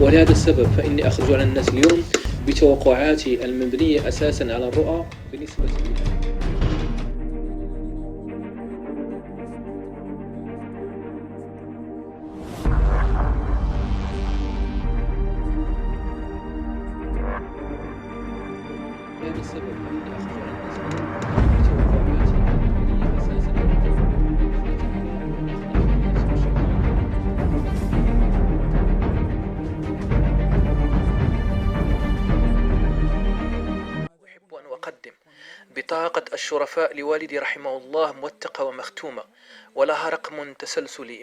ولهذا السبب فإني أخرج على الناس اليوم بتوقعاتي المبنية أساساً على الرؤى بالنسبة لي. لهذا السبب فإني أخرج على الناس اليوم بتوقعاتي المبنية أساساً على الرؤى. أحب أن أقدم بطاقة الشرفاء لوالدي رحمه الله موثقة ومختومة ولها رقم تسلسلي.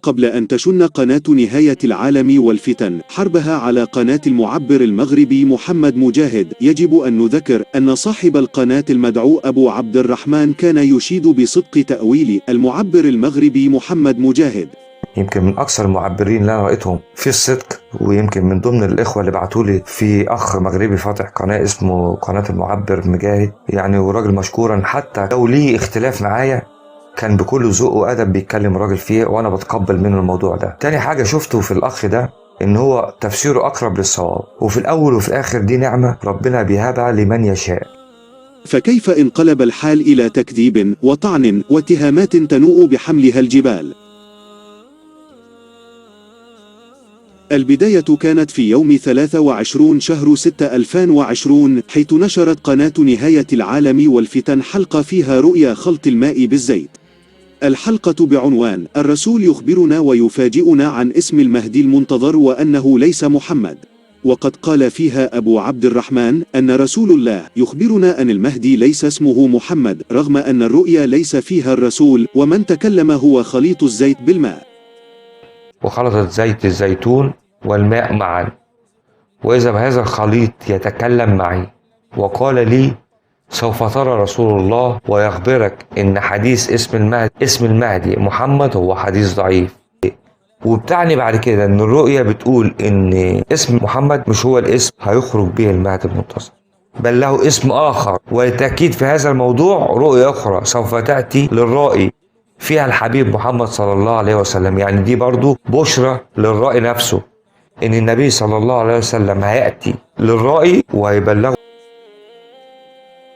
قبل أن تشن قناة نهاية العالم والفتن حربها على قناة المعبر المغربي محمد مجاهد، يجب أن نذكر أن صاحب القناة المدعو أبو عبد الرحمن كان يشيد بصدق تأويل المعبر المغربي محمد مجاهد. يمكن من أكثر المعبرين اللي أنا رأيتهم في الصدق، ويمكن من ضمن الإخوة اللي بعتولي في أخ مغربي فاتح قناة اسمه قناة المعبر مجاهد، يعني وراجل مشكورا، حتى لو ليه اختلاف معايا كان بكل ذوق وأدب بيتكلم راجل فيه، وأنا بتقبل منه الموضوع ده. تاني حاجة شفته في الأخ ده إن هو تفسيره أقرب للصواب، وفي الأول وفي الآخر دي نعمة ربنا بيهبها لمن يشاء. فكيف انقلب الحال إلى تكذيب وطعن واتهامات تنوء بحملها الجبال؟ البداية كانت في يوم 23 شهر 6 2020، حيث نشرت قناة نهاية العالم والفتن حلقة فيها رؤيا خلط الماء بالزيت. الحلقة بعنوان الرسول يخبرنا ويفاجئنا عن اسم المهدي المنتظر وأنه ليس محمد، وقد قال فيها أبو عبد الرحمن أن رسول الله يخبرنا أن المهدي ليس اسمه محمد، رغم أن الرؤيا ليس فيها الرسول، ومن تكلم هو خليط الزيت بالماء. وخلطت زيت الزيتون والماء معا، وإذا بهذا الخليط يتكلم معي وقال لي سوف ترى رسول الله ويخبرك إن حديث اسم المهدي محمد هو حديث ضعيف. وبتعني بعد كده إن الرؤية بتقول إن اسم محمد مش هو الاسم هيخرج به المهدي المنتظر، بل له اسم آخر. وللتأكيد في هذا الموضوع رؤية أخرى سوف تأتي للرائي فيها الحبيب محمد صلى الله عليه وسلم، يعني دي برضو بشرى للرائي نفسه إن النبي صلى الله عليه وسلم هيأتي للرائي وهيبلغه.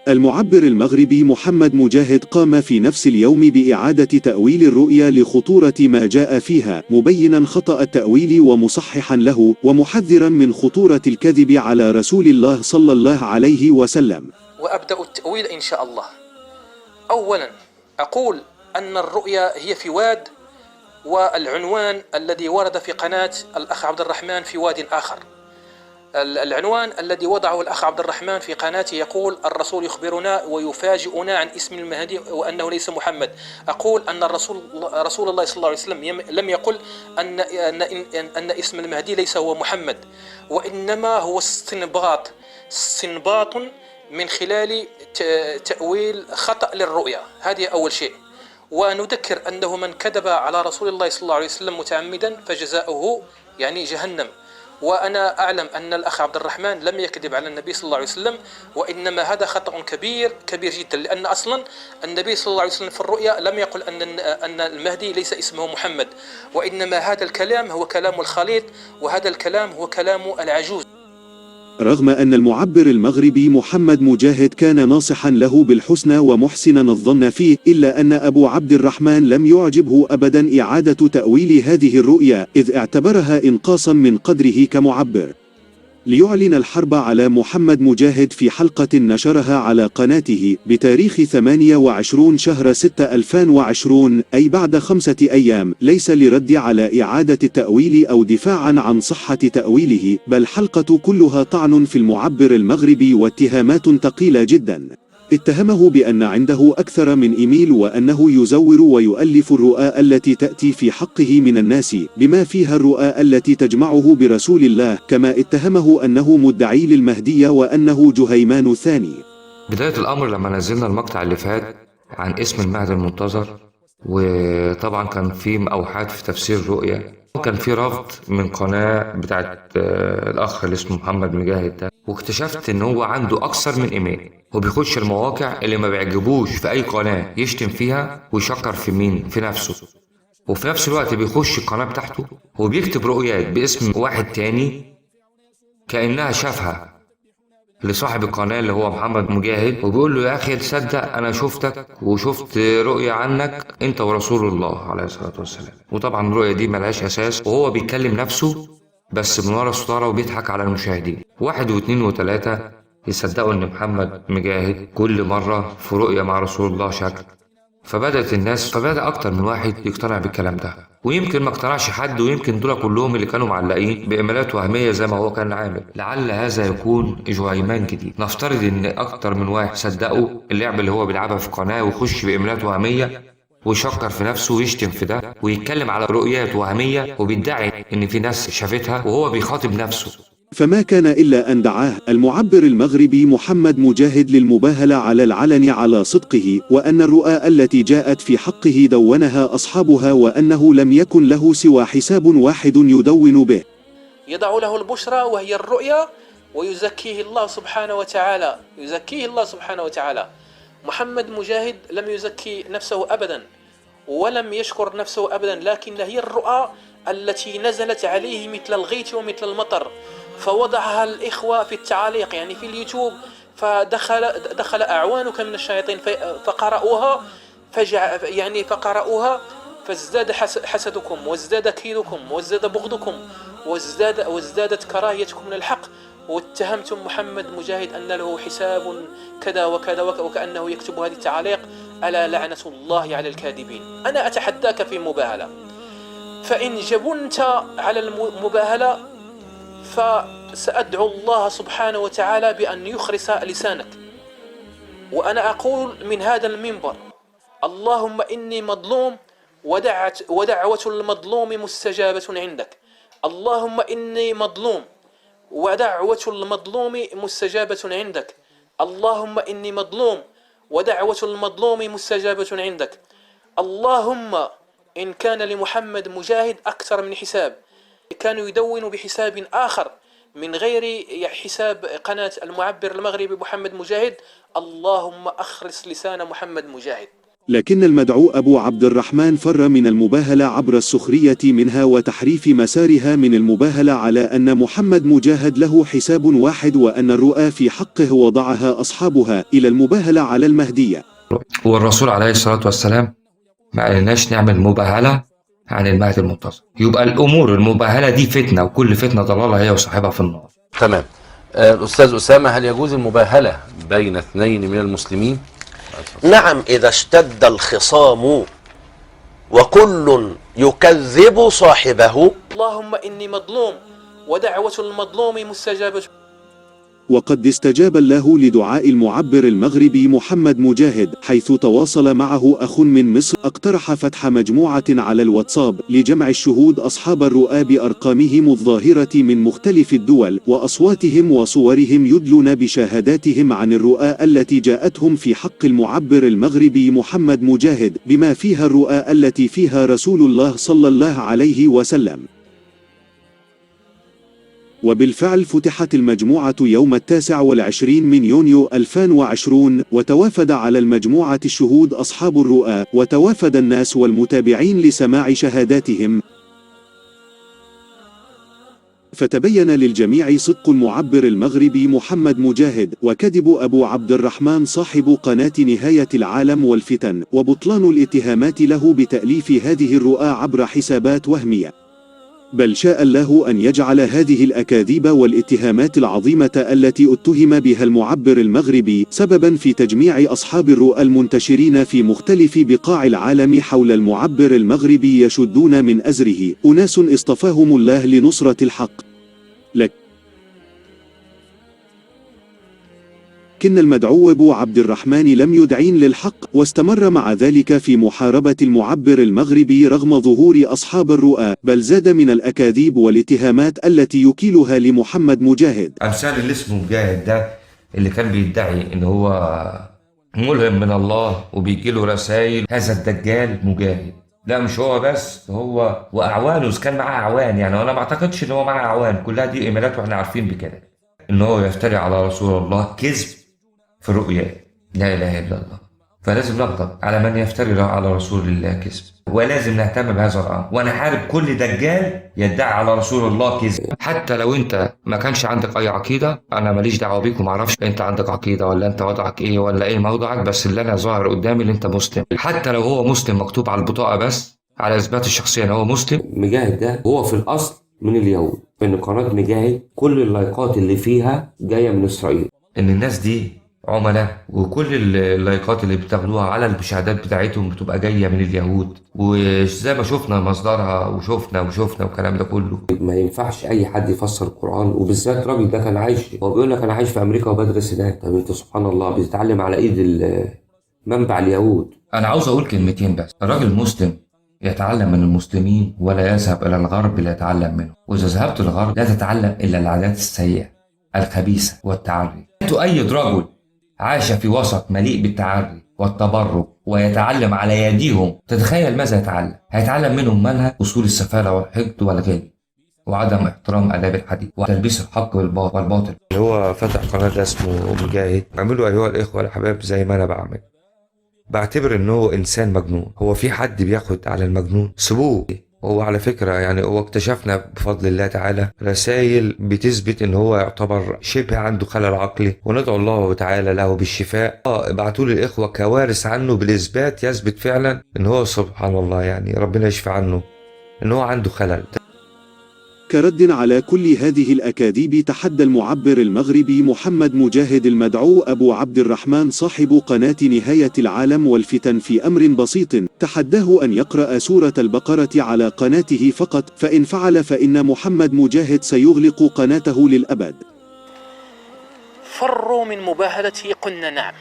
المعبر المغربي محمد مجاهد قام في نفس اليوم بإعادة تأويل الرؤيا لخطورة ما جاء فيها، مبينا خطأ التأويل ومصححا له، ومحذرا من خطورة الكذب على رسول الله صلى الله عليه وسلم. وأبدأ التأويل إن شاء الله. أولا أقول أن الرؤيا هي في واد، والعنوان الذي ورد في قناة الأخ عبد الرحمن في واد آخر. العنوان الذي وضعه الأخ عبد الرحمن في قناته يقول الرسول يخبرنا ويفاجئنا عن اسم المهدي وأنه ليس محمد. أقول أن رسول الله صلى الله عليه وسلم لم يقل أن اسم المهدي ليس هو محمد، وإنما هو استنباط من خلال تأويل خطأ للرؤيا. هذه أول شيء. ونذكر أنه من كذب على رسول الله صلى الله عليه وسلم متعمدا فجزاؤه يعني جهنم. وأنا أعلم أن الأخ عبد الرحمن لم يكذب على النبي صلى الله عليه وسلم، وإنما هذا خطأ كبير جدا، لأن أصلا النبي صلى الله عليه وسلم في الرؤيا لم يقل أن المهدي ليس اسمه محمد، وإنما هذا الكلام هو كلام الخليط، وهذا الكلام هو كلام العجوز. رغم أن المعبر المغربي محمد مجاهد كان ناصحا له بالحسنى ومحسنا الظن فيه، إلا أن أبو عبد الرحمن لم يعجبه أبدا إعادة تأويل هذه الرؤيا، إذ اعتبرها إنقاصا من قدره كمعبر. ليعلن الحرب على محمد مجاهد في حلقة نشرها على قناته بتاريخ 28 شهر 6 2020، أي بعد 5 أيام، ليس لرد على إعادة التأويل أو دفاعا عن صحة تأويله، بل حلقة كلها طعن في المعبر المغربي واتهامات ثقيلة جدا. اتهمه بأن عنده أكثر من إيميل، وأنه يزور ويؤلف الرؤى التي تأتي في حقه من الناس، بما فيها الرؤى التي تجمعه برسول الله، كما اتهمه أنه مدعي للمهدي وأنه جهيمان الثاني. بداية الأمر لما نزلنا المقطع اللي فات عن اسم المهدي المنتظر، وطبعا كان في أوحاد في تفسير الرؤيا، كان في رفض من قناة بتاعت الأخ اللي اسمه محمد مجاهد ده، واكتشفت إن هو عنده أكثر من إيميل، هو بيخش المواقع اللي ما بيعجبوش في أي قناة يشتم فيها ويشكر في مين؟ في نفسه، وفي نفس الوقت بيخش القناة بتاعته وبيكتب رؤيات باسم واحد تاني كأنها شافها لصاحب القناة اللي هو محمد مجاهد، وبيقول له يا أخي تصدق أنا شفتك وشفت رؤية عنك أنت ورسول الله عليه الصلاة والسلام. وطبعا الرؤية دي ملهاش أساس، وهو بيتكلم نفسه بس من ورا ستارة وبيضحك على المشاهدين. 1 و2 و3 يصدقوا إن محمد مجاهد كل مرة في رؤية مع رسول الله شكل. فبدأ أكتر من واحد يقتنع بالكلام ده، ويمكن ما اقتنعش حد، ويمكن دول كلهم اللي كانوا معلقين بإيميلات وهمية زي ما هو كان عامل. لعل هذا يكون جهيمان جديد. نفترض إن أكتر من واحد صدقوا اللعبة اللي هو بيلعبها في القناة، ويخش بإيميلات وهمية ويشكر في نفسه ويشتم في ده ويتكلم على رؤيات وهمية وبيدعي إن في ناس شافتها وهو بيخاطب نفسه. فما كان إلا أن دعاه المعبر المغربي محمد مجاهد للمباهلة على العلن على صدقه، وأن الرؤى التي جاءت في حقه دونها أصحابها، وأنه لم يكن له سوى حساب واحد يدون به. يضع له البشرى وهي الرؤيا، ويزكيه الله سبحانه وتعالى. محمد مجاهد لم يزكي نفسه أبدا ولم يشكر نفسه أبدا، لكن هي الرؤى التي نزلت عليه مثل الغيث ومثل المطر، فوضعها الإخوة في التعاليق يعني في اليوتيوب، فدخل أعوانك من الشياطين فقرأوها فازداد حسدكم، وازداد كيدكم، وازداد بغضكم، وازدادت كراهيتكم من الحق، واتهمتم محمد مجاهد أن له حساب كذا وكذا وكأنه يكتب هذه التعاليق. ألا لعنة الله على الكاذبين. أنا أتحداك في مباهلة، فإن جبنت على المباهلة فسأدعو الله سبحانه وتعالى بأن يخرس لسانك. وأنا أقول من هذا المنبر: اللهم إني مظلوم ودعوة المظلوم مستجابة عندك. اللهم إني مظلوم ودعوة المظلوم مستجابة عندك. اللهم إني مظلوم ودعوة المظلوم مستجابة عندك. اللهم إن كان لمحمد مجاهد أكثر من حساب، كانوا يدون بحساب آخر من غير حساب قناة المعبر المغربي محمد مجاهد، اللهم أخرس لسان محمد مجاهد. لكن المدعو أبو عبد الرحمن فر من المباهلة عبر السخرية منها وتحريف مسارها من المباهلة على أن محمد مجاهد له حساب واحد وأن الرؤى في حقه وضعها أصحابها، إلى المباهلة على المهدية. والرسول عليه الصلاة والسلام ما قالناش نعمل مباهلة عن المهدي المنتظر. يبقى الأمور المباهلة دي فتنة، وكل فتنة ضلالة هي وصاحبها في النار. تمام. الأستاذ أسامة، هل يجوز المباهلة بين اثنين من المسلمين؟ نعم، إذا اشتد الخصام وكل يكذب صاحبه. اللهم إني مظلوم ودعوة المظلوم مستجابة. وقد استجاب الله لدعاء المعبر المغربي محمد مجاهد، حيث تواصل معه أخ من مصر اقترح فتح مجموعة على الواتساب لجمع الشهود أصحاب الرؤى بأرقامهم الظاهرة من مختلف الدول وأصواتهم وصورهم يدلون بشهاداتهم عن الرؤى التي جاءتهم في حق المعبر المغربي محمد مجاهد، بما فيها الرؤى التي فيها رسول الله صلى الله عليه وسلم. وبالفعل فتحت المجموعة يوم 29 من يونيو 2020، وتوافد على المجموعة الشهود أصحاب الرؤى، وتوافد الناس والمتابعين لسماع شهاداتهم. فتبين للجميع صدق المعبر المغربي محمد مجاهد وكذب أبو عبد الرحمن صاحب قناة نهاية العالم والفتن، وبطلان الاتهامات له بتأليف هذه الرؤى عبر حسابات وهمية. بل شاء الله أن يجعل هذه الأكاذيب والاتهامات العظيمة التي اتهم بها المعبر المغربي سببا في تجميع أصحاب الرؤى المنتشرين في مختلف بقاع العالم حول المعبر المغربي يشدون من أزره أناس اصطفاهم الله لنصرة الحق. لكن المدعو أبو عبد الرحمن لم يدعين للحق، واستمر مع ذلك في محاربة المعبر المغربي رغم ظهور أصحاب الرؤى، بل زاد من الأكاذيب والاتهامات التي يكيلها لمحمد مجاهد. أمثال اللي اسمه مجاهد ده اللي كان بيدعي إن هو ملهم من الله وبيجيله رسائل، هذا الدجال مجاهد. لا مش هو بس، هو وأعوانه، إذا كان معاه أعوان يعني، وأنا ما أعتقدش إن هو معاه أعوان، كلها دي إيميلات وإحنا عارفين بكده، إن هو يفتري على رسول الله كذب في الرؤيا. لا إله إلا الله. فلازم نغضب على من يفتري على رسول الله كذب، ولازم نهتم بهذا الأمر ونحارب كل دجال يدعي على رسول الله كذب. حتى لو أنت ما كانش عندك أي عقيدة، أنا ماليش دعوة بيك ومعرفش أنت عندك عقيدة ولا أنت وضعك إيه ولا إيه موضعك، بس اللي أنا ظاهر قدامي اللي أنت مسلم. حتى لو هو مسلم مكتوب على البطاقة بس على إثبات الشخصية إن هو مسلم. مجاهد ده هو في الأصل من اليهود، إن قناة مجاهد كل اللايكات اللي فيها جاية من إسرائيل، إن الناس دي عملاء، وكل اللايكات اللي بتاخدوها على المشاهدات بتاعتهم بتبقى جاية من اليهود، وزي ما شفنا مصدرها وشفنا والكلام ده كله. ما ينفعش أي حد يفسر القرآن، وبالذات الراجل ده كان عايش، هو بيقول لك أنا عايش في أمريكا وبدرس هناك. طب أنت سبحان الله بتتعلم على إيد منبع اليهود. أنا عاوز أقول كلمتين بس. الراجل المسلم يتعلم من المسلمين ولا يذهب إلى الغرب ليتعلم منه، وإذا ذهبت للغرب لا تتعلم إلا العادات السيئة الخبيثة والتعري. تؤيد رجل عاش في وسط مليء بالتعري والتبرج ويتعلم على يديهم، تتخيل ماذا يتعلم؟ هيتعلم منهم منهج أصول السفالة والحقد والغل وعدم احترام آداب الحديث وتلبيس الحق والباطل. اللي هو فتح قناة اسمه مجاهد، اعملوا أيها الإخوة الأحباب زي ما أنا بعمل. بعتبر إنه إنسان مجنون. هو في حد بياخد على المجنون؟ سيبوه. هو على فكرة يعني هو اكتشفنا بفضل الله تعالى رسائل بتثبت ان هو يعتبر شبه عنده خلل عقلي، وندعو الله تعالى له بالشفاء. ابعتوا لي الاخوة كوارث عنه بالاثبات يثبت فعلا ان هو سبحان الله يعني ربنا يشفي عنه ان هو عنده خلل. كرد على كل هذه الأكاذيب تحدى المعبر المغربي محمد مجاهد المدعو أبو عبد الرحمن صاحب قناة نهاية العالم والفتن في أمر بسيط، تحداه أن يقرأ سورة البقرة على قناته فقط، فإن فعل فإن محمد مجاهد سيغلق قناته للأبد. فروا من مباهلتي قلنا نعم،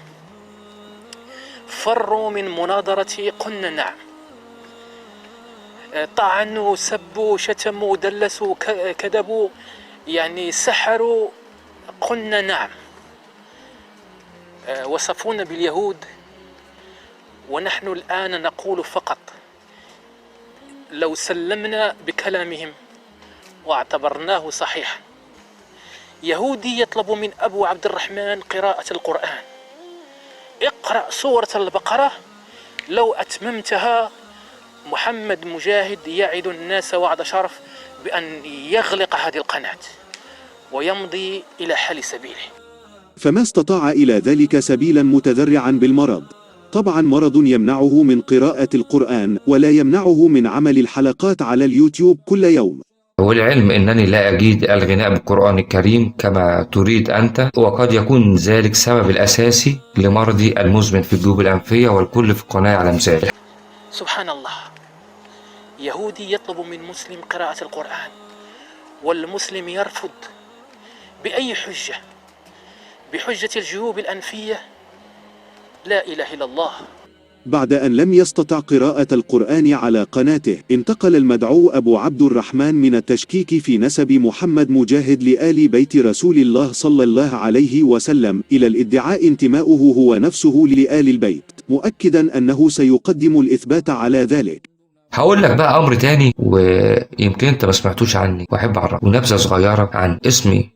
فروا من مناظرتي قلنا نعم، طعنوا سبوا شتموا دلسوا كذبوا يعني سحروا قلنا نعم، وصفونا باليهود، ونحن الآن نقول فقط لو سلمنا بكلامهم واعتبرناه صحيحا. يهودي يطلب من أبو عبد الرحمن قراءة القرآن، اقرأ سورة البقرة، لو أتممتها محمد مجاهد يعد الناس وعد شرف بأن يغلق هذه القناة ويمضي إلى حل سبيله. فما استطاع إلى ذلك سبيلا متذرعا بالمرض. طبعا مرض يمنعه من قراءة القرآن ولا يمنعه من عمل الحلقات على اليوتيوب كل يوم. والعلم أنني لا أجيد الغناء بالقرآن الكريم كما تريد أنت، وقد يكون ذلك السبب الأساسي لمرضي المزمن في الجيوب الأنفية، والكل في القناة على مثال. سبحان الله، يهودي يطلب من مسلم قراءة القرآن والمسلم يرفض بأي حجة؟ بحجة الجيوب الأنفية؟ لا إله إلا الله. بعد أن لم يستطع قراءة القرآن على قناته، انتقل المدعو أبو عبد الرحمن من التشكيك في نسب محمد مجاهد لآل بيت رسول الله صلى الله عليه وسلم إلى الادعاء انتماؤه هو نفسه لآل البيت، مؤكدا أنه سيقدم الإثبات على ذلك. هقول لك بقى أمر تاني ويمكن أنت ما سمعتوش عني، وأحب أعرف ونبذة صغيرة عن اسمي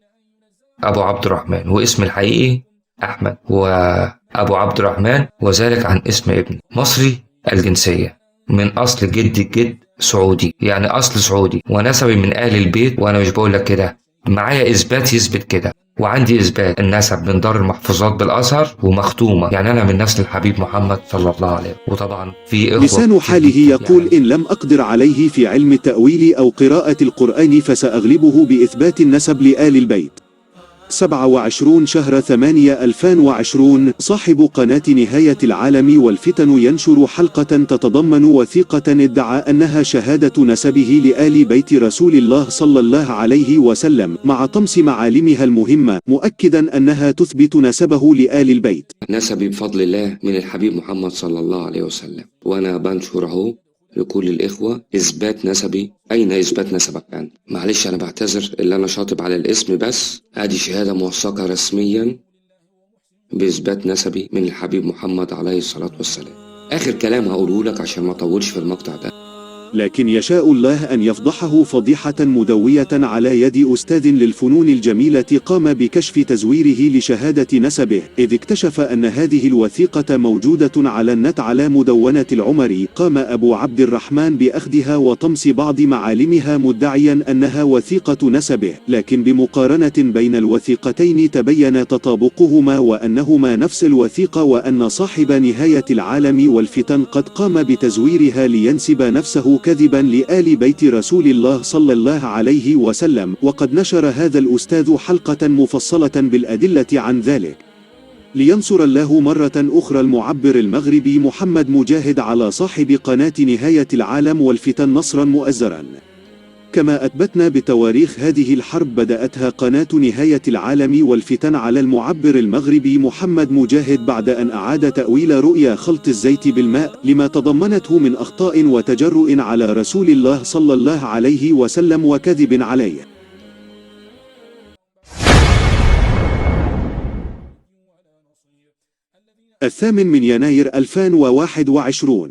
أبو عبد الرحمن، واسمي الحقيقي أحمد وأبو عبد الرحمن، وذلك عن اسم ابني مصري الجنسية من أصل جد سعودي، يعني أصل سعودي، ونسبي من آل البيت. وأنا مش بقول لك كده، معايا إثبات يثبت كده، وعندي إثبات النسب من دار المحفوظات بالأزهر ومختومة، يعني أنا من نسل الحبيب محمد صلى الله عليه وسلم. وطبعا في إخوة لسان حاله يقول إن لم أقدر عليه في علم التأويل أو قراءة القرآن فسأغلبه بإثبات النسب لآل البيت. 27 شهر 8 2020. صاحب قناة نهاية العالم والفتن ينشر حلقة تتضمن وثيقة ادعى أنها شهادة نسبه لآل بيت رسول الله صلى الله عليه وسلم مع طمس معالمها المهمة، مؤكدا أنها تثبت نسبه لآل البيت. نسبي بفضل الله من الحبيب محمد صلى الله عليه وسلم، وأنا بنشره لكل الإخوة إثبات نسبي. أين إثبات نسبك أنت؟ معلش أنا بعتذر اللي أنا شاطب على الاسم، بس أدي شهادة موثقة رسميا بإثبات نسبي من الحبيب محمد عليه الصلاة والسلام. آخر كلام هقوله لك عشان ما أطولش في المقطع ده، لكن يشاء الله أن يفضحه فضيحة مدوية على يد أستاذ للفنون الجميلة قام بكشف تزويره لشهادة نسبه، إذ اكتشف أن هذه الوثيقة موجودة على النت على مدونة العمري. قام أبو عبد الرحمن بأخذها وطمس بعض معالمها مدعيا أنها وثيقة نسبه، لكن بمقارنة بين الوثيقتين تبين تطابقهما وأنهما نفس الوثيقة، وأن صاحب نهاية العالم والفتن قد قام بتزويرها لينسب نفسه كذبا لآل بيت رسول الله صلى الله عليه وسلم. وقد نشر هذا الأستاذ حلقة مفصلة بالأدلة عن ذلك لينصر الله مرة أخرى المعبر المغربي محمد مجاهد على صاحب قناة نهاية العالم والفتن نصرا مؤزرا. كما أثبتنا بتواريخ هذه الحرب بدأتها قناة نهاية العالم والفتن على المعبر المغربي محمد مجاهد بعد أن أعاد تأويل رؤيا خلط الزيت بالماء لما تضمنته من أخطاء وتجرؤ على رسول الله صلى الله عليه وسلم وكذب عليه. الثامن من يناير 2021.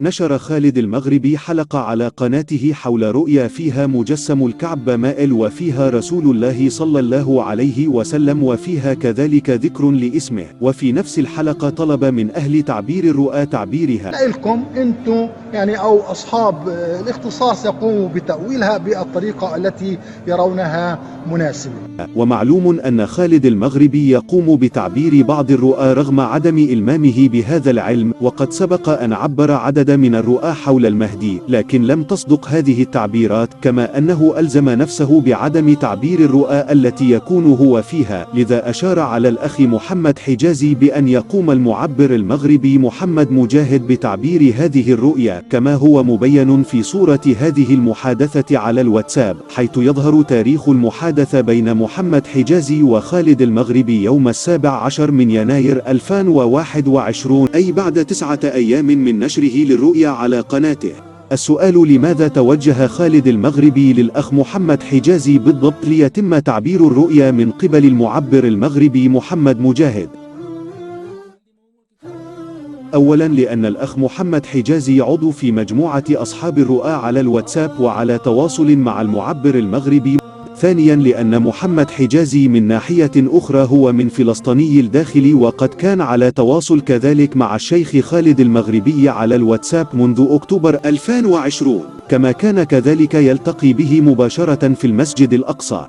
نشر خالد المغربي حلقة على قناته حول رؤيا فيها مجسم الكعبة مائل وفيها رسول الله صلى الله عليه وسلم وفيها كذلك ذكر لاسمه، وفي نفس الحلقة طلب من أهل تعبير الرؤى تعبيرها. لكم أنتم يعني أو أصحاب الاختصاص يقوموا بتأويلها بالطريقة التي يرونها مناسبة. ومعلوم أن خالد المغربي يقوم بتعبير بعض الرؤى رغم عدم إلمامه بهذا العلم، وقد سبق أن عبر عدد من الرؤى حول المهدي، لكن لم تصدق هذه التعبيرات، كما أنه ألزم نفسه بعدم تعبير الرؤى التي يكون هو فيها. لذا أشار على الأخ محمد حجازي بأن يقوم المعبر المغربي محمد مجاهد بتعبير هذه الرؤيا، كما هو مبين في صورة هذه المحادثة على الواتساب، حيث يظهر تاريخ المحادثة بين محمد حجازي وخالد المغربي يوم 17 من يناير 2021، أي بعد 9 أيام من نشره للرؤيا على قناته. السؤال: لماذا توجه خالد المغربي للأخ محمد حجازي بالضبط ليتم تعبير الرؤيا من قبل المعبر المغربي محمد مجاهد؟ أولا لأن الأخ محمد حجازي عضو في مجموعة أصحاب الرؤى على الواتساب وعلى تواصل مع المعبر المغربي. ثانيا لأن محمد حجازي من ناحية أخرى هو من فلسطيني الداخل، وقد كان على تواصل كذلك مع الشيخ خالد المغربي على الواتساب منذ أكتوبر 2020، كما كان كذلك يلتقي به مباشرة في المسجد الأقصى.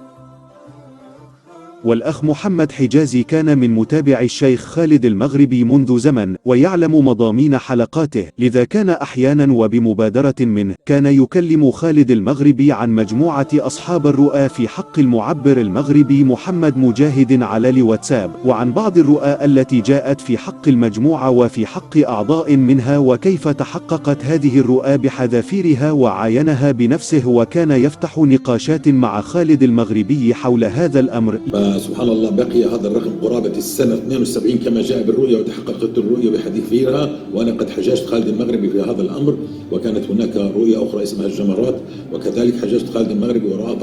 والأخ محمد حجازي كان من متابعي الشيخ خالد المغربي منذ زمن، ويعلم مضامين حلقاته، لذا كان أحيانا وبمبادرة منه كان يكلم خالد المغربي عن مجموعة أصحاب الرؤى في حق المعبر المغربي محمد مجاهد على الواتساب، وعن بعض الرؤى التي جاءت في حق المجموعة وفي حق أعضاء منها، وكيف تحققت هذه الرؤى بحذافيرها وعاينها بنفسه، وكان يفتح نقاشات مع خالد المغربي حول هذا الأمر. سبحان الله بقي هذا الرقم قرابة السنة 72 كما جاء بالرؤيا، وتحققت الرؤيا بحذافيرها، وأنا قد حججت خالد المغربي في هذا الأمر، وكانت هناك رؤيا أخرى اسمها الجمرات، وكذلك حججت خالد المغربي ورأى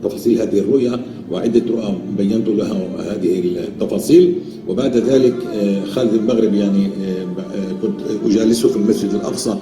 تفاصيل هذه الرؤيا، وعدة رؤى بينت لها هذه التفاصيل. وبعد ذلك خالد المغربي يعني كنت أجالسه في المسجد الأقصى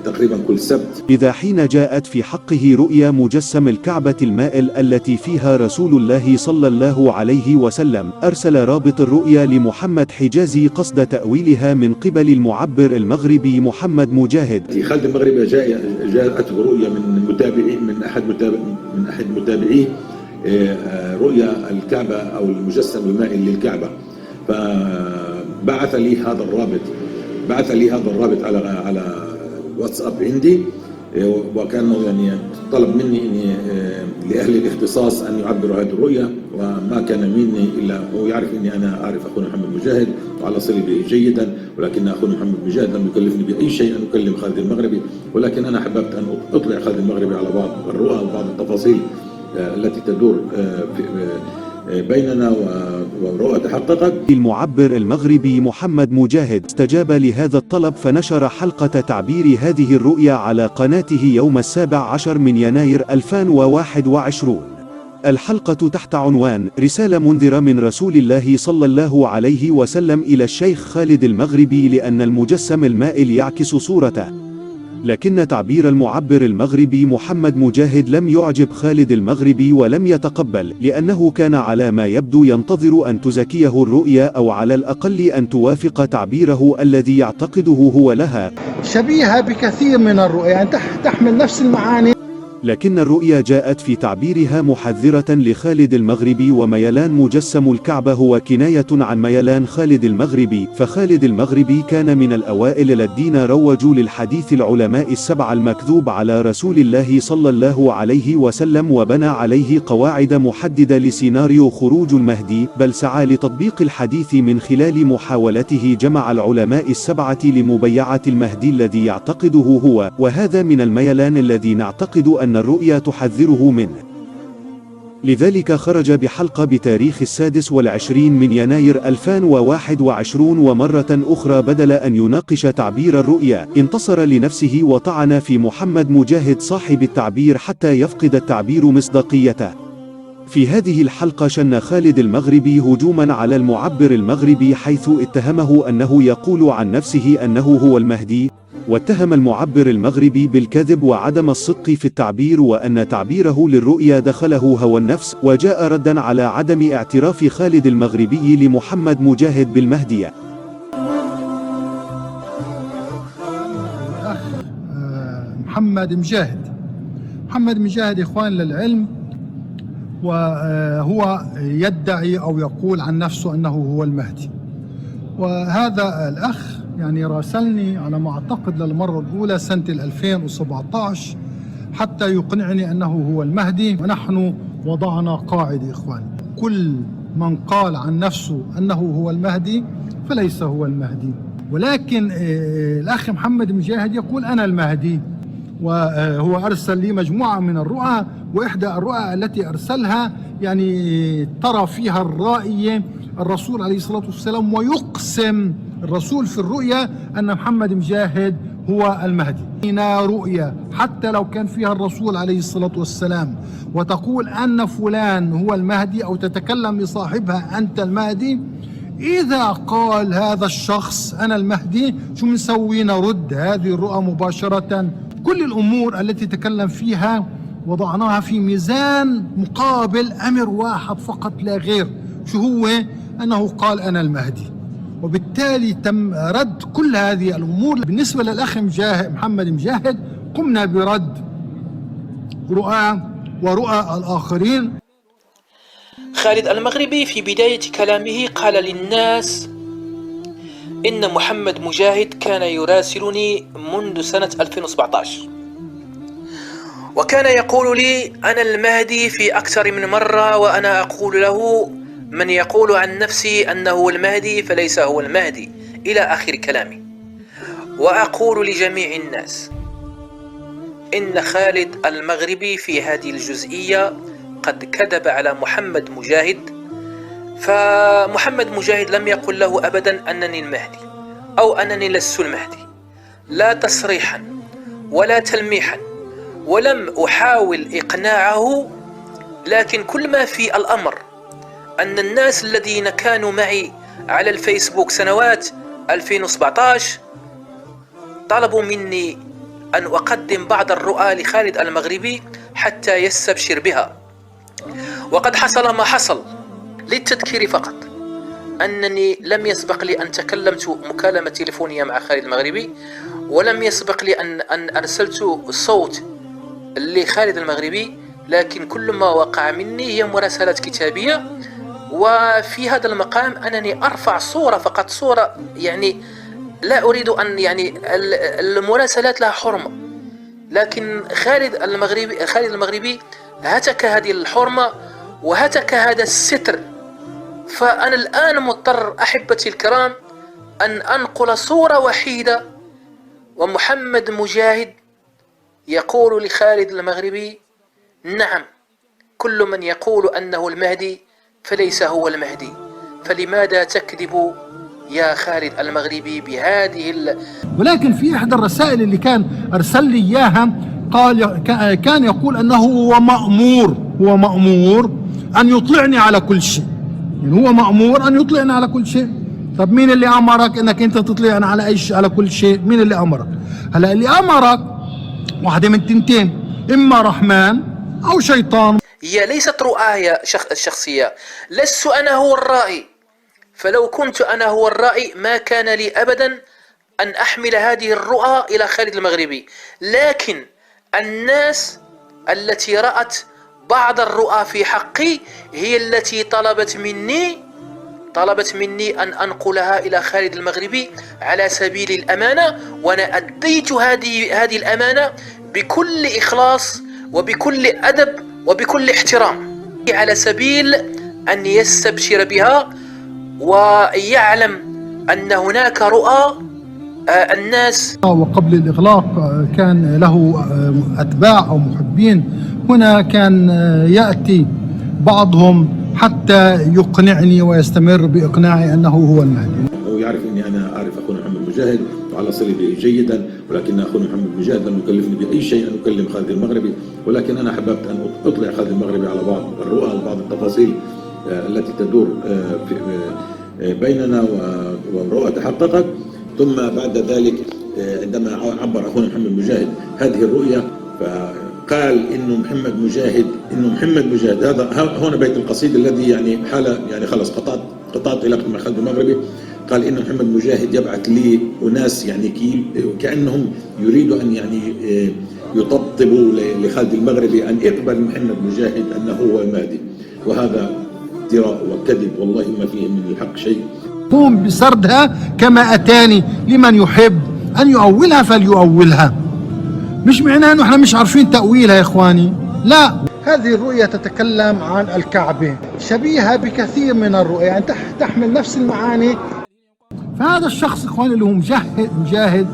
تقريبا كل سبت. إذا حين جاءت في حقه رؤيا مجسم الكعبة المائل التي فيها رسول الله صلى الله عليه وسلم، أرسل رابط الرؤيا لمحمد حجازي قصد تأويلها من قبل المعبر المغربي محمد مجاهد. خالد المغربي جاءته رؤيا من أحد متابعيه رؤيا الكعبة أو المجسم المائي للكعبة. فبعث لي هذا الرابط على الواتساب عندي، وكان يعني طلب مني اني لاهل الاختصاص ان يعبروا هذه الرؤيه، وما كان مني الا هو يعرف اني انا اعرف اخونا محمد مجاهد وعلى صله به جيدا، ولكن اخونا محمد مجاهد لم يكلفني باي شيء ان اكلم خالد المغربي، ولكن انا حببت ان اطلع خالد المغربي على بعض الرؤى وبعض التفاصيل التي تدور بيننا ورؤى تحققت. المعبر المغربي محمد مجاهد استجاب لهذا الطلب، فنشر حلقة تعبير هذه الرؤيا على قناته يوم 17 من يناير 2021. الحلقة تحت عنوان رسالة منذرة من رسول الله صلى الله عليه وسلم إلى الشيخ خالد المغربي لأن المجسم المائل يعكس صورته. لكن تعبير المعبر المغربي محمد مجاهد لم يعجب خالد المغربي ولم يتقبل، لأنه كان على ما يبدو ينتظر أن تزكيه الرؤيا أو على الأقل أن توافق تعبيره الذي يعتقده هو لها، شبيهة بكثير من الرؤيا، يعني تحمل نفس المعاني. لكن الرؤيا جاءت في تعبيرها محذرة لخالد المغربي، وميلان مجسم الكعبة هو كناية عن ميلان خالد المغربي، فخالد المغربي كان من الأوائل الذين روجوا للحديث العلماء السبع المكذوب على رسول الله صلى الله عليه وسلم، وبنى عليه قواعد محددة لسيناريو خروج المهدي، بل سعى لتطبيق الحديث من خلال محاولته جمع العلماء السبعة لمبيعة المهدي الذي يعتقده هو، وهذا من الميلان الذي نعتقد أن الرؤيا تحذره منه. لذلك خرج بحلقة بتاريخ 26 من يناير 2021، ومرة أخرى بدل أن يناقش تعبير الرؤيا انتصر لنفسه وطعن في محمد مجاهد صاحب التعبير حتى يفقد التعبير مصداقيته. في هذه الحلقة شن خالد المغربي هجوما على المعبر المغربي، حيث اتهمه أنه يقول عن نفسه أنه هو المهدي، واتهم المعبر المغربي بالكذب وعدم الصدق في التعبير، وأن تعبيره للرؤيا دخله هوى النفس، وجاء ردا على عدم اعتراف خالد المغربي لمحمد مجاهد بالمهدية. الأخ محمد مجاهد إخوان للعلم، وهو يدعي أو يقول عن نفسه أنه هو المهدي، وهذا الأخ يعني راسلني على ما أعتقد للمرة الأولى سنة 2017 حتى يقنعني أنه هو المهدي. ونحن وضعنا قاعدة إخوان: كل من قال عن نفسه أنه هو المهدي فليس هو المهدي. ولكن الأخ محمد مجاهد يقول أنا المهدي، وهو أرسل لي مجموعة من الرؤى، وإحدى الرؤى التي أرسلها يعني ترى فيها الرائي الرسول عليه الصلاة والسلام، ويقسم الرسول في الرؤيا أن محمد مجاهد هو المهدي. هنا رؤيا حتى لو كان فيها الرسول عليه الصلاة والسلام وتقول أن فلان هو المهدي، أو تتكلم لصاحبها أنت المهدي، إذا قال هذا الشخص أنا المهدي شو منسوي؟ نرد هذه الرؤى مباشرة. كل الأمور التي تكلم فيها وضعناها في ميزان مقابل أمر واحد فقط لا غير، شو هو؟ أنه قال أنا المهدي، وبالتالي تم رد كل هذه الأمور. بالنسبة للأخ محمد مجاهد قمنا برد رؤى ورؤى الآخرين. خالد المغربي في بداية كلامه قال للناس إن محمد مجاهد كان يراسلني منذ سنة 2017، وكان يقول لي أنا المهدي في أكثر من مرة، وأنا أقول له من يقول عن نفسي أنه المهدي فليس هو المهدي، إلى آخر كلامي. وأقول لجميع الناس إن خالد المغربي في هذه الجزئية قد كذب على محمد مجاهد، فمحمد مجاهد لم يقل له أبدا أنني المهدي أو أنني لست المهدي، لا تصريحا ولا تلميحا، ولم أحاول إقناعه. لكن كل ما في الأمر أن الناس الذين كانوا معي على الفيسبوك سنوات 2017 طلبوا مني أن أقدم بعض الرؤى لخالد المغربي حتى يستبشر بها، وقد حصل ما حصل. للتذكير فقط أنني لم يسبق لي أن تكلمت مكالمة تليفونية مع خالد المغربي، ولم يسبق لي أن أرسلت صوت لخالد المغربي لكن كل ما وقع مني هي مراسلات كتابية. وفي هذا المقام أنني أرفع صورة، فقط صورة، يعني لا أريد أن المراسلات لها حرمة، لكن خالد المغربي هتك هذه الحرمة وهتك هذا الستر. فأنا الآن مضطر أحبتي الكرام أن أنقل صورة وحيدة، ومحمد مجاهد يقول لخالد المغربي: نعم، كل من يقول أنه المهدي فليس هو المهدي، فلماذا تكذب يا خالد المغربي بهذه ولكن في إحدى الرسائل اللي كان أرسل لي إياها كان يقول أنه هو مأمور أن يطلعني على كل شيء. يعني هو مأمور أن يطلعني على كل شيء. طب مين اللي أمرك أنك أنت تطلعني على أي شيء، على كل شيء؟ مين اللي أمرك؟ هلا اللي أمرك واحدة من تنتين، إما رحمن أو شيطان. هي ليست رؤاية الشخصية، لست أنا هو الرائي، فلو كنت أنا هو الرائي ما كان لي أبدا أن أحمل هذه الرؤى إلى خالد المغربي. لكن الناس التي رأت بعض الرؤى في حقي هي التي طلبت مني أن أنقلها إلى خالد المغربي على سبيل الأمانة، وأنا أديت هذه الأمانة بكل إخلاص وبكل أدب وبكل احترام، على سبيل أن يستبشر بها ويعلم أن هناك رؤى الناس. وقبل الإغلاق كان له أتباع أو محبين هنا، كان يأتي بعضهم حتى يقنعني ويستمر بإقناعي أنه هو المهدي. هو يعرف أني أنا أعرف أخونا محمد مجاهد وعلى صلة به جيدا، ولكن أخونا محمد مجاهد لم يكلفني بأي شيء أن أكلم خالد المغربي، ولكن أنا حببت أن أطلع خالد المغربي على بعض الرؤى وبعض التفاصيل التي تدور بيننا، ورؤى تحققت. ثم بعد ذلك عندما عبر أخونا محمد مجاهد هذه الرؤية، فقال إنه محمد مجاهد هذا هنا بيت القصيد الذي يعني حالة، يعني خلص قطعت علاقتي مع خالد المغربي. قال إن محمد مجاهد يبعث لي أناس يعني كأنهم يريدوا أن يعني يطبطبوا لخالد المغربي أن يقبل محمد مجاهد أنه هو المهدي، وهذا افتراء وكذب، والله ما فيه من الحق شيء. قوم بسردها كما أتاني، لمن يحب أن يؤولها فليؤولها. مش معناه أنه احنا مش عارفين تأويلها يا إخواني، لا. هذه الرؤية تتكلم عن الكعبة، شبيهة بكثير من الرؤيا، يعني تحمل نفس المعاني. فهذا الشخص إخواني اللي هو مجاهد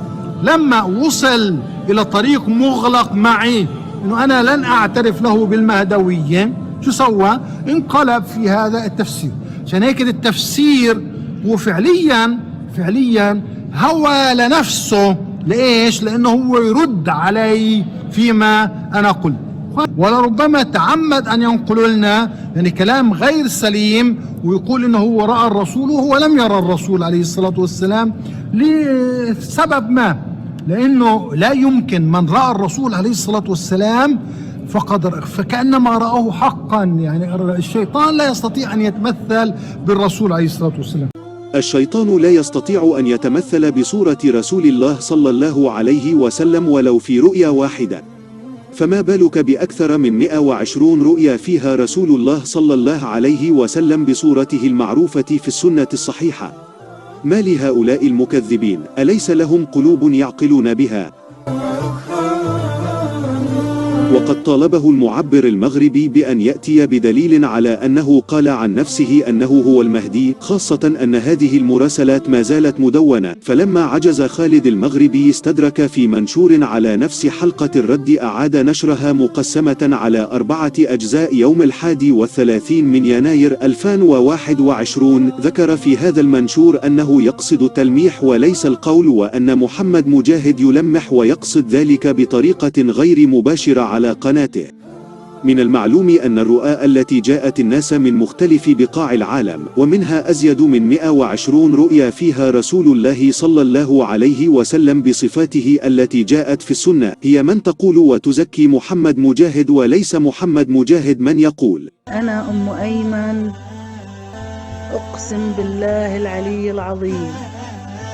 لما وصل إلى طريق مغلق معي أنه أنا لن أعترف له بالمهدوية، شو سوى؟ انقلب في هذا التفسير. عشان هيك التفسير هو فعليا هوى لنفسه. ليش؟ لأنه هو يرد علي فيما أنا قلت، ولربما تعمد أن ينقل لنا يعني كلام غير سليم، ويقول إنه هو رأى الرسول وهو لم يرى الرسول عليه الصلاة والسلام لسبب ما، لأنه لا يمكن من رأى الرسول عليه الصلاة والسلام فكأنما رآه حقا. يعني الشيطان لا يستطيع أن يتمثل بالرسول عليه الصلاة والسلام. الشيطان لا يستطيع أن يتمثل بصورة رسول الله صلى الله عليه وسلم ولو في رؤيا واحدة، فما بالك بأكثر من 120 رؤيا فيها رسول الله صلى الله عليه وسلم بصورته المعروفة في السنة الصحيحة. ما لهؤلاء المكذبين؟ أليس لهم قلوب يعقلون بها؟ وقد طالبه المعبر المغربي بأن يأتي بدليل على أنه قال عن نفسه أنه هو المهدي، خاصة أن هذه المراسلات ما زالت مدونة. فلما عجز خالد المغربي استدرك في منشور على نفس حلقة الرد أعاد نشرها مقسمة على 4 أجزاء يوم 31 من يناير 2021. ذكر في هذا المنشور أنه يقصد التلميح وليس القول، وأن محمد مجاهد يلمح ويقصد ذلك بطريقة غير مباشرة على قناته. من المعلوم أن الرؤى التي جاءت الناس من مختلف بقاع العالم، ومنها أزيد من 120 رؤيا فيها رسول الله صلى الله عليه وسلم بصفاته التي جاءت في السنة، هي من تقول وتزكي محمد مجاهد وليس محمد مجاهد من يقول أنا أم أيمن، أقسم بالله العلي العظيم،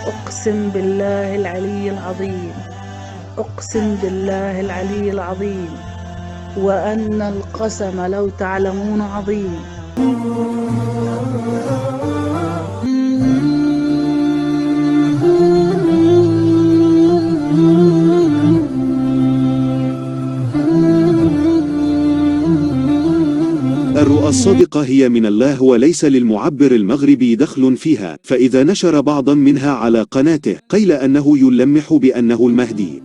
أقسم بالله العلي العظيم، أقسم بالله العلي العظيم وأن القسم لو تعلمون عظيم. الرؤى الصادقة هي من الله وليس للمعبر المغربي دخل فيها، فإذا نشر بعضا منها على قناته قيل أنه يلمح بأنه المهدي،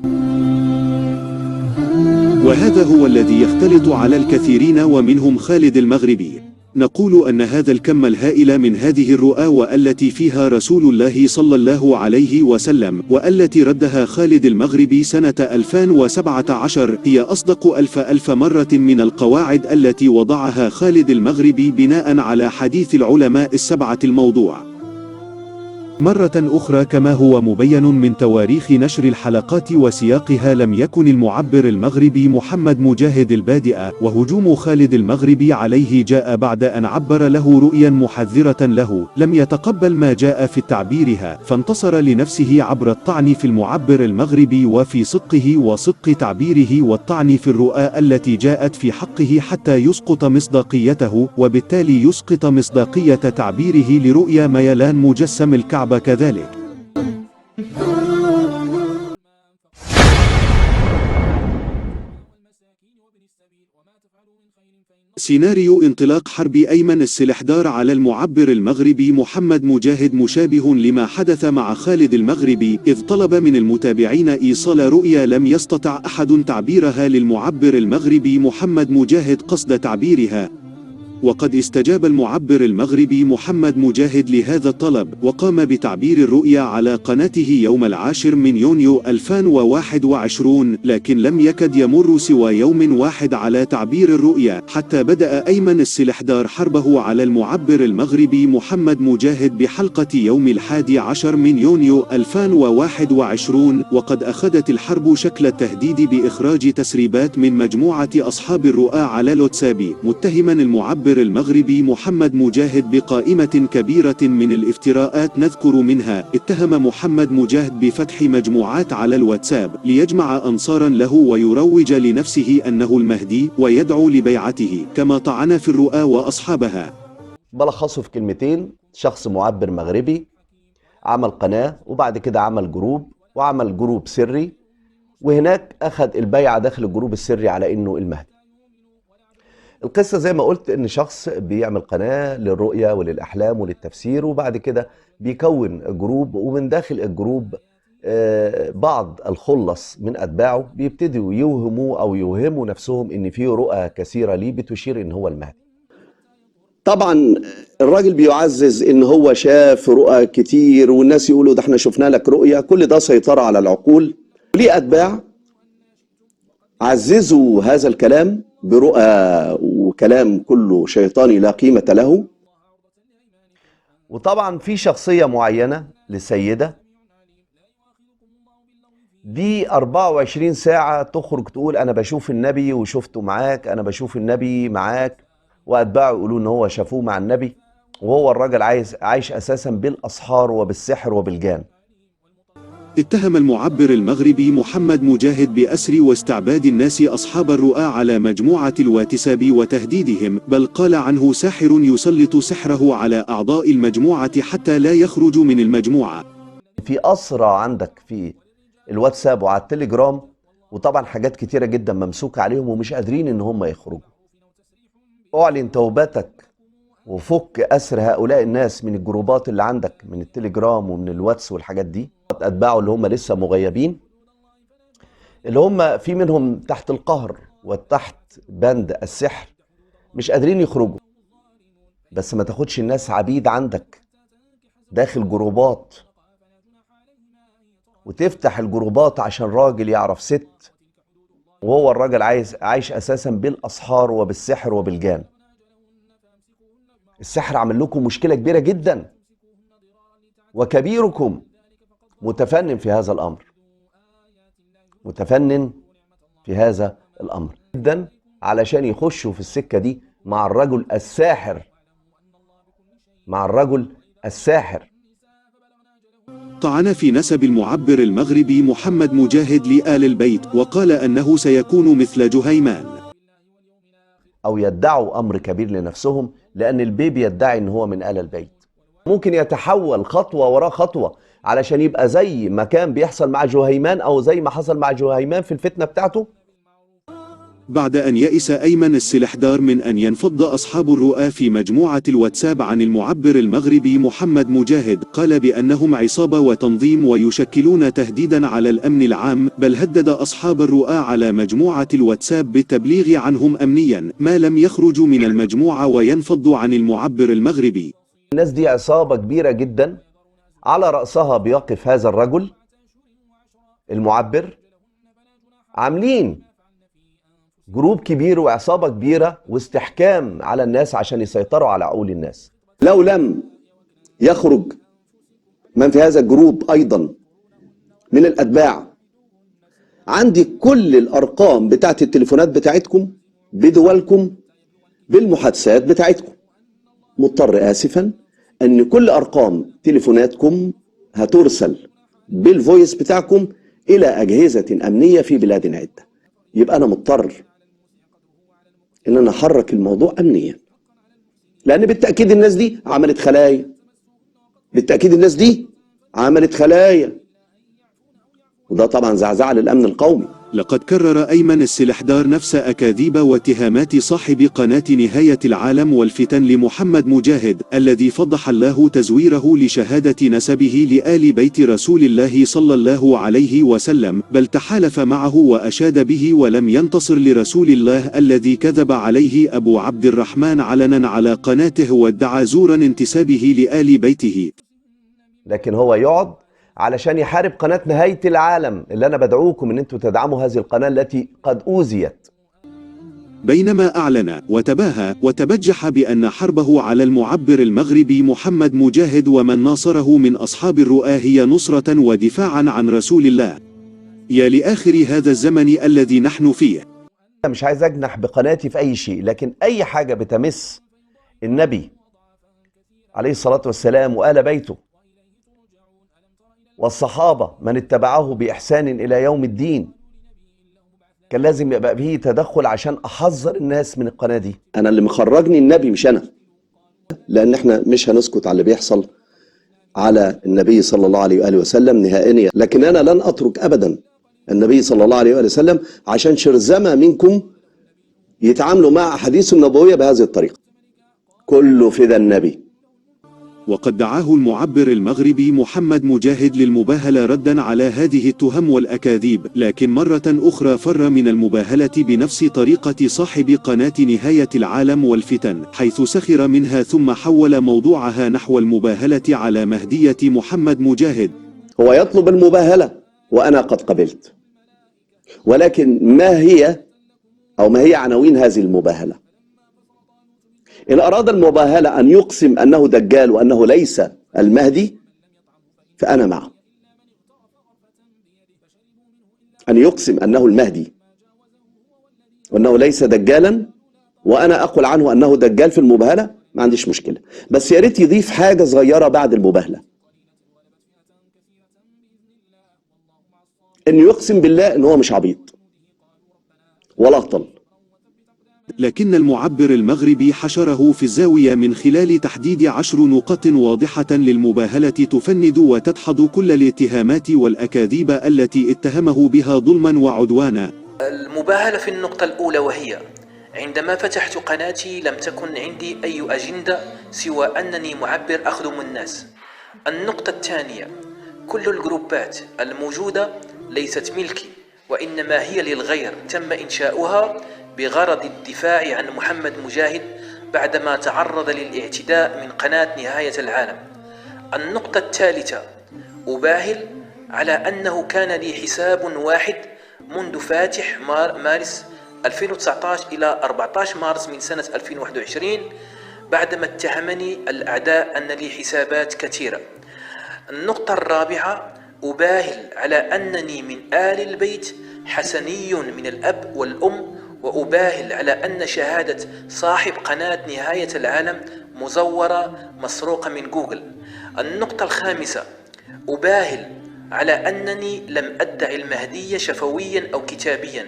وهذا هو الذي يختلط على الكثيرين ومنهم خالد المغربي. نقول أن هذا الكم الهائل من هذه الرؤى والتي فيها رسول الله صلى الله عليه وسلم والتي ردها خالد المغربي سنة 2017 هي أصدق ألف مرة من القواعد التي وضعها خالد المغربي بناء على حديث العلماء السبعة الموضوع. مرة أخرى كما هو مبين من تواريخ نشر الحلقات وسياقها لم يكن المعبر المغربي محمد مجاهد البادئ، وهجوم خالد المغربي عليه جاء بعد أن عبر له رؤيا محذرة له لم يتقبل ما جاء في تعبيرها، فانتصر لنفسه عبر الطعن في المعبر المغربي وفي صدقه وصدق تعبيره والطعن في الرؤى التي جاءت في حقه حتى يسقط مصداقيته، وبالتالي يسقط مصداقية تعبيره لرؤيا ميلان مجسم الكعبة كذلك. سيناريو انطلاق حرب أيمن السلحدار على المعبر المغربي محمد مجاهد مشابه لما حدث مع خالد المغربي، إذ طلب من المتابعين إيصال رؤيا لم يستطع أحد تعبيرها للمعبر المغربي محمد مجاهد قصد تعبيرها، وقد استجاب المعبر المغربي محمد مجاهد لهذا الطلب وقام بتعبير الرؤيا على قناته يوم 10 من يونيو 2021، لكن لم يكد يمر سوى يوم واحد على تعبير الرؤيا حتى بدأ أيمن السلحدار حربه على المعبر المغربي محمد مجاهد بحلقة يوم 11 من يونيو 2021، وقد أخذت الحرب شكل التهديد بإخراج تسريبات من مجموعة أصحاب الرؤى على الواتساب، متهما المعبر المغربي محمد مجاهد بقائمة كبيرة من الافتراءات. نذكر منها: اتهم محمد مجاهد بفتح مجموعات على الواتساب ليجمع أنصارا له ويروج لنفسه أنه المهدي ويدعو لبيعته، كما طعن في الرؤى وأصحابها. بلخصه في كلمتين: شخص معبر مغربي عمل قناة وبعد كده عمل جروب وعمل جروب سري، وهناك أخذ البيعة داخل الجروب السري على إنه المهدي. القصة زي ما قلت إن شخص بيعمل قناة للرؤية وللأحلام وللتفسير، وبعد كده بيكون جروب، ومن داخل الجروب بعض الخلص من أتباعه بيبتدوا يوهموا أو يوهموا نفسهم إن فيه رؤى كثيرة ليه بتشير إن هو المهدي. طبعا الراجل بيعزز إن هو شاف رؤى كتير، والناس يقولوا ده احنا شفنا لك رؤية. كل ده سيطرة على العقول، وليه أتباع عززوا هذا الكلام برؤى وكلام كله شيطاني لا قيمة له. وطبعا في شخصية معينة للسيدة دي 24 ساعة تخرج تقول أنا بشوف النبي وشفته معاك، أنا بشوف النبي معاك، وأتباعه يقولوا إن هو شافوه مع النبي، وهو الراجل عايش أساسا بالأسحار وبالسحر وبالجان. اتهم المعبر المغربي محمد مجاهد بأسر واستعباد الناس أصحاب الرؤى على مجموعة الواتساب وتهديدهم، بل قال عنه ساحر يسلط سحره على أعضاء المجموعة حتى لا يخرجوا من المجموعة. في أسرى عندك في الواتساب وعلى التليجرام، وطبعا حاجات كتيرة جدا ممسوكة عليهم ومش قادرين إن هم يخرجوا. أعلن توبتك وفك أسر هؤلاء الناس من الجروبات اللي عندك من التليجرام ومن الواتس والحاجات دي. أتباعه اللي هم لسه مغيبين، اللي هم في منهم تحت القهر وتحت بند السحر، مش قادرين يخرجوا. بس ما تاخدش الناس عبيد عندك داخل جروبات وتفتح الجروبات عشان راجل يعرف ست، وهو الراجل عايش أساسا بالأسحار وبالسحر وبالجان. السحر عمل لكم مشكلة كبيرة جدا، وكبيركم متفنن في هذا الأمر، متفنن في هذا الأمر جدا، علشان يخشوا في السكة دي مع الرجل الساحر، مع الرجل الساحر. طعن في نسب المعبر المغربي محمد مجاهد لآل البيت، وقال أنه سيكون مثل جهيمان. أو يدعوا أمر كبير لنفسهم، لأن البيبي يدعي إن هو من آل البيت. ممكن يتحول خطوة وراء خطوة علشان يبقى زي ما كان بيحصل مع جهيمان، أو زي ما حصل مع جهيمان في الفتنة بتاعته. بعد أن يئس أيمن السلحدار من أن ينفض أصحاب الرؤى في مجموعة الواتساب عن المعبر المغربي محمد مجاهد، قال بأنهم عصابة وتنظيم ويشكلون تهديدا على الأمن العام، بل هدد أصحاب الرؤى على مجموعة الواتساب بالتبليغ عنهم أمنيا ما لم يخرجوا من المجموعة وينفضوا عن المعبر المغربي. الناس دي عصابة كبيرة جدا، على رأسها بيقف هذا الرجل المعبر، عاملين جروب كبير وعصابة كبيرة واستحكام على الناس عشان يسيطروا على عقول الناس. لو لم يخرج من في هذا الجروب أيضا من الأتباع، عندي كل الأرقام بتاعت التليفونات بتاعتكم بدولكم بالمحادثات بتاعتكم. مضطر آسفا أن كل أرقام تليفوناتكم هترسل بالفويس بتاعكم إلى أجهزة أمنية في بلاد عدة. يبقى أنا مضطر ان انا احرك الموضوع امنيا، لان بالتاكيد الناس دي عملت خلايا، بالتاكيد الناس دي عملت خلايا، وده طبعا زعزعه للامن القومي. لقد كرر أيمن السلحدار نفس أكاذيب واتهامات صاحب قناة نهاية العالم والفتن لمحمد مجاهد، الذي فضح الله تزويره لشهادة نسبه لآل بيت رسول الله صلى الله عليه وسلم، بل تحالف معه وأشاد به ولم ينتصر لرسول الله الذي كذب عليه أبو عبد الرحمن علنا على قناته وادعى زورا انتسابه لآل بيته. لكن هو يقعد علشان يحارب قناة نهاية العالم اللي أنا بدعوكم إن أنتوا تدعموا هذه القناة التي قد أوذيت. بينما أعلن وتباهى وتبجح بأن حربه على المعبر المغربي محمد مجاهد ومن ناصره من أصحاب الرؤى هي نصرة ودفاعا عن رسول الله. يا لآخر هذا الزمن الذي نحن فيه. أنا مش عايز أجنح بقناتي في أي شيء، لكن أي حاجة بتمس النبي عليه الصلاة والسلام وآل بيته والصحابة من اتبعه بإحسان إلى يوم الدين، كان لازم يبقى فيه تدخل عشان أحذر الناس من القناة دي. أنا اللي مخرجني النبي مش أنا، لأن إحنا مش هنسكت على اللي بيحصل على النبي صلى الله عليه وآله وسلم نهائيا، لكن أنا لن أترك أبدا النبي صلى الله عليه وآله وسلم عشان شرذمة منكم يتعاملوا مع أحاديث النبوية بهذه الطريقة. كله فدى النبي. وقد دعاه المعبر المغربي محمد مجاهد للمباهلة ردا على هذه التهم والأكاذيب، لكن مرة أخرى فر من المباهلة بنفس طريقة صاحب قناة نهاية العالم والفتن، حيث سخر منها ثم حول موضوعها نحو المباهلة على مهدية محمد مجاهد. هو يطلب المباهلة وأنا قد قبلت، ولكن ما هي عناوين هذه المباهلة؟ إن أراد المباهلة أن يقسم أنه دجال وأنه ليس المهدي فأنا معه. أن يقسم أنه المهدي وأنه ليس دجالا وأنا أقول عنه أنه دجال في المباهلة، ما عنديش مشكلة، بس يا ريت يضيف حاجة صغيرة بعد المباهلة، أن يقسم بالله أنه هو مش عبيط ولا أهطل. لكن المعبر المغربي حشره في الزاوية من خلال تحديد 10 نقاط واضحة للمباهلة تفند وتدحض كل الاتهامات والأكاذيب التي اتهمه بها ظلما وعدوانا. المباهلة في النقطة الأولى، وهي عندما فتحت قناتي لم تكن عندي أي أجندة سوى أنني معبر أخدم الناس. النقطة الثانية، كل الجروبات الموجودة ليست ملكي وإنما هي للغير، تم إنشاؤها بغرض الدفاع عن محمد مجاهد بعدما تعرض للاعتداء من قناة نهاية العالم. النقطة الثالثة، أباهل على أنه كان لي حساب واحد منذ فاتح مارس 2019 إلى 14 مارس من سنة 2021، بعدما اتهمني الأعداء أن لي حسابات كثيرة. النقطة الرابعة، أباهل على أنني من آل البيت حسني من الأب والأم، وأباهل على أن شهادة صاحب قناة نهاية العالم مزورة مسروقة من جوجل. النقطة الخامسة، أباهل على أنني لم أدعي المهدي شفويا أو كتابيا،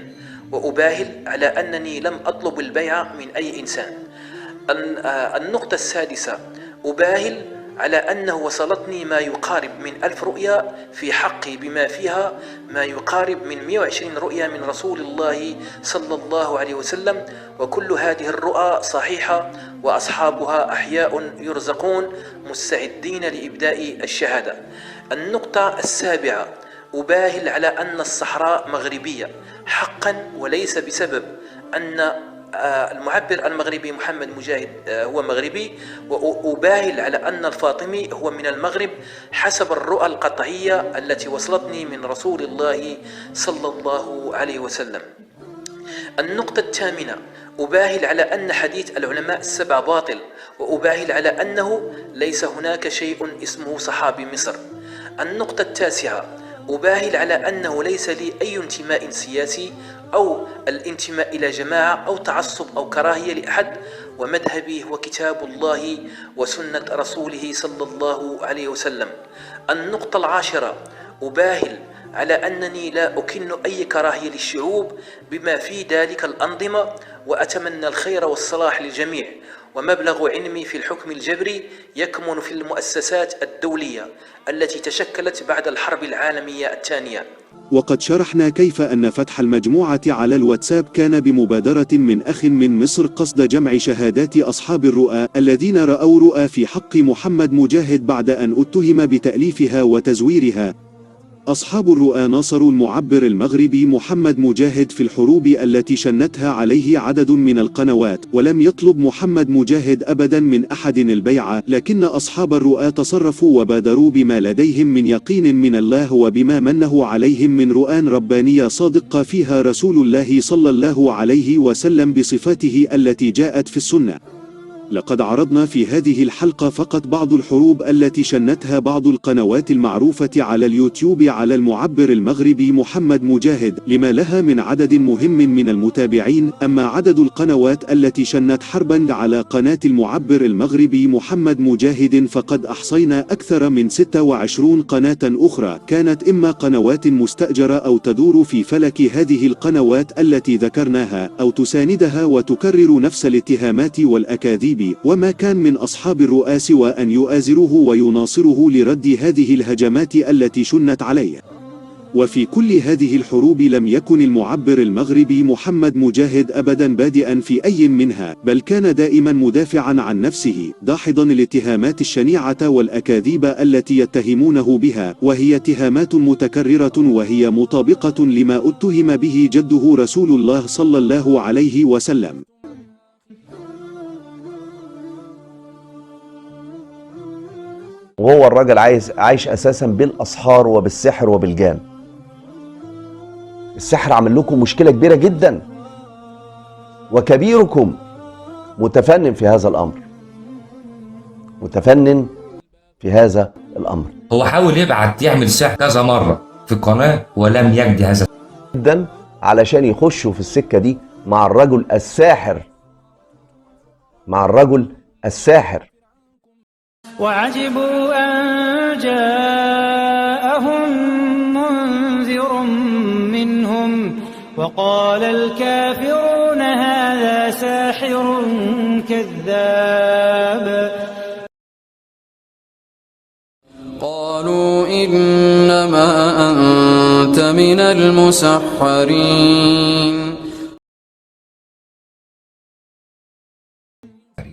وأباهل على أنني لم أطلب البيع من أي إنسان. النقطة السادسة، أباهل على أنه وصلتني ما يقارب من 1000 رؤيا في حقي، بما فيها ما يقارب من 120 رؤيا من رسول الله صلى الله عليه وسلم، وكل هذه الرؤى صحيحة وأصحابها أحياء يرزقون مستعدين لإبداء الشهادة. النقطة السابعة، أباهل على أن الصحراء مغربية حقا وليس بسبب أن المعبر المغربي محمد مجاهد هو مغربي، وأباهل على أن الفاطمي هو من المغرب حسب الرؤى القطعية التي وصلتني من رسول الله صلى الله عليه وسلم. النقطة الثامنة، أباهل على أن حديث العلماء السبع باطل، وأباهل على أنه ليس هناك شيء اسمه صحابي مصر. النقطة التاسعة، أباهل على أنه ليس لي أي انتماء سياسي أو الانتماء إلى جماعة أو تعصب أو كراهية لأحد، ومذهبي هو كتاب الله وسنة رسوله صلى الله عليه وسلم. النقطة العاشرة، أباهل على أنني لا أكن أي كراهية للشعوب بما في ذلك الأنظمة، وأتمنى الخير والصلاح للجميع، ومبلغ علمي في الحكم الجبري يكمن في المؤسسات الدولية التي تشكلت بعد الحرب العالمية الثانية. وقد شرحنا كيف أن فتح المجموعة على الواتساب كان بمبادرة من أخ من مصر قصد جمع شهادات أصحاب الرؤى الذين رأوا رؤى في حق محمد مجاهد بعد أن اتهم بتأليفها وتزويرها. أصحاب الرؤى ناصروا المعبر المغربي محمد مجاهد في الحروب التي شنتها عليه عدد من القنوات، ولم يطلب محمد مجاهد أبدا من أحد البيعة، لكن أصحاب الرؤى تصرفوا وبادروا بما لديهم من يقين من الله وبما منه عليهم من رؤى ربانية صادقة فيها رسول الله صلى الله عليه وسلم بصفاته التي جاءت في السنة. لقد عرضنا في هذه الحلقة فقط بعض الحروب التي شنتها بعض القنوات المعروفة على اليوتيوب على المعبر المغربي محمد مجاهد لما لها من عدد مهم من المتابعين. أما عدد القنوات التي شنت حربا على قناة المعبر المغربي محمد مجاهد فقد أحصينا أكثر من 26 قناة أخرى كانت إما قنوات مستأجرة أو تدور في فلك هذه القنوات التي ذكرناها، أو تساندها وتكرر نفس الاتهامات والأكاذيب، وما كان من أصحاب الرؤى سوى أن يؤازروه ويناصره لرد هذه الهجمات التي شنت عليه. وفي كل هذه الحروب لم يكن المعبر المغربي محمد مجاهد أبدا بادئا في أي منها، بل كان دائما مدافعا عن نفسه، داحضا الاتهامات الشنيعة والأكاذيب التي يتهمونه بها، وهي اتهامات متكررة وهي مطابقة لما اتهم به جده رسول الله صلى الله عليه وسلم. وهو الراجل عايش اساسا بالاسحار وبالسحر وبالجان. السحر عمل لكم مشكله كبيره جدا، وكبيركم متفنن في هذا الامر، متفنن في هذا الامر. هو حاول يعمل سحر كذا مره في القناه ولم يجد هذا جدا علشان يخشوا في السكه دي مع الرجل الساحر، مع الرجل الساحر. وعجبوا أن جاءهم منذر منهم وقال الكافرون هذا ساحر كذاب. قالوا إنما أنت من المسحرين.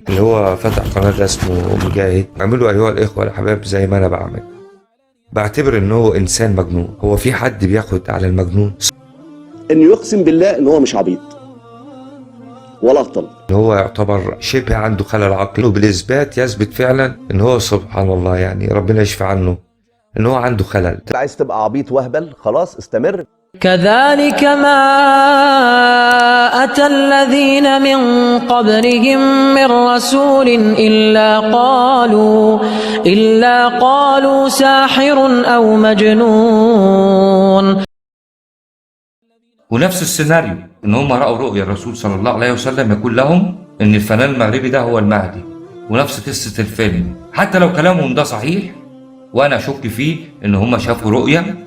اللي هو فتح قناة اسمه مجاهد. اعملوا أيها الإخوة الأحباب زي ما أنا بعمل. بعتبر إنه إنسان مجنون. هو في حد بياخد على المجنون؟ إنه يقسم بالله إن هو مش عبيط ولا أهطل، إن هو يعتبر شبه عنده خلل عقلي، وبالإثبات يثبت فعلا إن هو سبحان الله يعني ربنا يشفي عنه إن هو عنده خلل. عايز تبقى عبيط وهبل؟ خلاص استمر. كذلك ما أتى الذين من قبلهم من رسول إلا قالوا ساحر أو مجنون. ونفس السيناريو ان هم رأوا رؤيا الرسول صلى الله عليه وسلم يقول لهم ان الفنان المغربي ده هو المهدي، ونفس قصة الفيلم. حتى لو كلامهم ده صحيح وانا اشك فيه ان هم شافوا رؤيا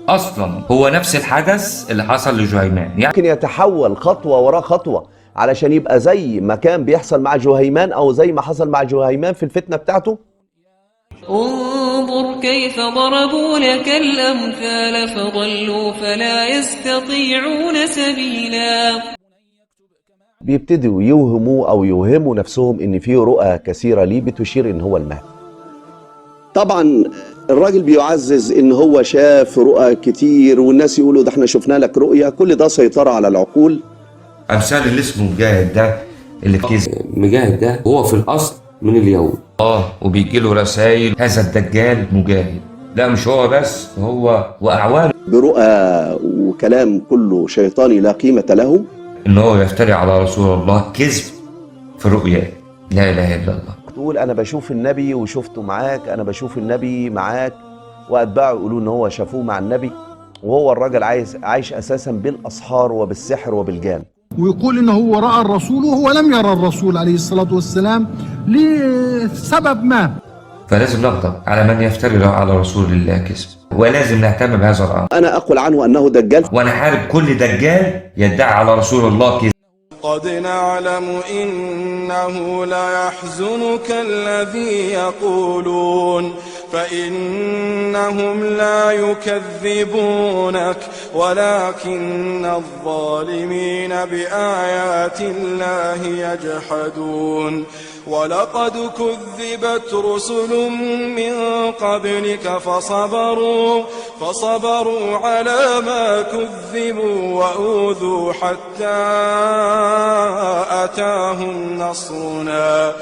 اصلا هو نفس الحدث اللي حصل لجهيمان. يعني ممكن يتحول خطوة وراء خطوة علشان يبقى زي ما كان بيحصل مع جهيمان أو زي ما حصل مع جهيمان في الفتنة بتاعته. انظر كيف ضربوا لك الأمثال فضلوا فلا يستطيعون سبيلا. بيبتدوا يوهموا أو يوهموا نفسهم إن في رؤى كثيرة ليه بتشير إن هو المهدي. طبعا الراجل بيعزز ان هو شاف رؤى كتير والناس يقولوا ده احنا شفنا لك رؤية. كل ده سيطرة على العقول. امثال اللي اسمه مجاهد ده اللي كذب. مجاهد ده هو في الاصل من اليهود. وبيجي له رسائل هذا الدجال مجاهد. لا مش هو بس، هو واعوانه برؤى وكلام كله شيطاني لا قيمة له. ان هو يفتري على رسول الله كذب في رؤياه. لا اله الا الله. تقول انا بشوف النبي وشفته معاك، انا بشوف النبي معاك، واتباعه يقولوا ان هو شافوه مع النبي، وهو الراجل عايش اساسا بالاسحار وبالسحر وبالجان. ويقول انه هو راى الرسول وهو لم يرى الرسول عليه الصلاه والسلام لسبب ما. فلازم نغضب على من يفتري على رسول الله كذب، ولازم نهتم بهذا الامر. انا اقول عنه انه دجال، ونحارب كل دجال يدعي على رسول الله كذب. قد نعلم إنه ليحزنك الذي يقولون فإنهم لا يكذبونك ولكن الظالمين بآيات الله يجحدون. ولقد كذبت رسل من قبلك فصبروا على ما كذبوا وأوذوا حتى أتاهم نصرنا.